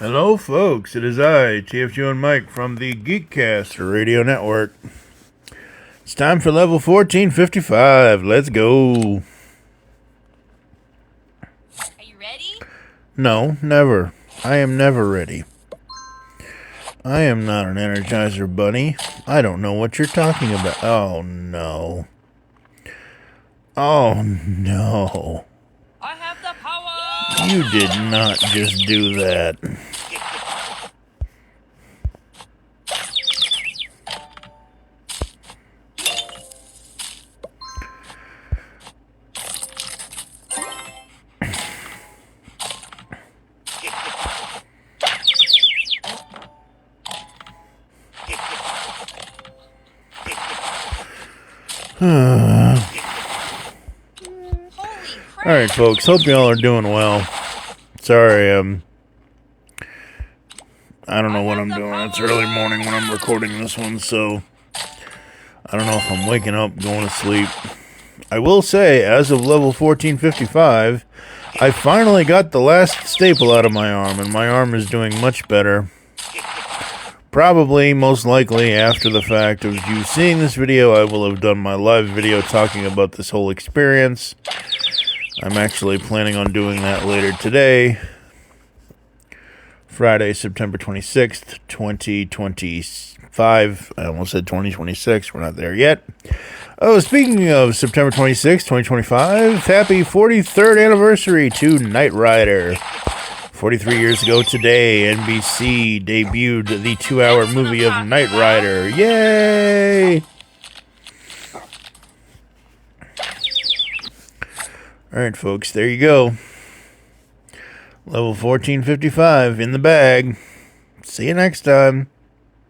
Hello, folks. It is I, TFG and Mike from the Geekcast Radio Network. It's time for level 1455. Let's go. Are you ready? No, never. I am never ready. I am not an Energizer Bunny. I don't know what you're talking about. Oh, no. Oh, no. I have the power! You did not just do that. Alright, folks. Hope y'all are doing well. Sorry, I don't know what I'm doing. It's early morning when I'm recording this one, so I don't know if I'm waking up, going to sleep. I will say, as of level 1455, I finally got the last staple out of my arm, and my arm is doing much better. Probably, most likely, after the fact of you seeing this video, I will have done my live video talking about this whole experience. I'm actually planning on doing that later today. Friday, September 26th, 2025. I almost said 2026. We're not there yet. Oh, speaking of September 26th, 2025, happy 43rd anniversary to Knight Rider. 43 years ago today, NBC debuted the 2-hour movie of Knight Rider. Yay! Alright, folks, there you go. Level 1455 in the bag. See you next time.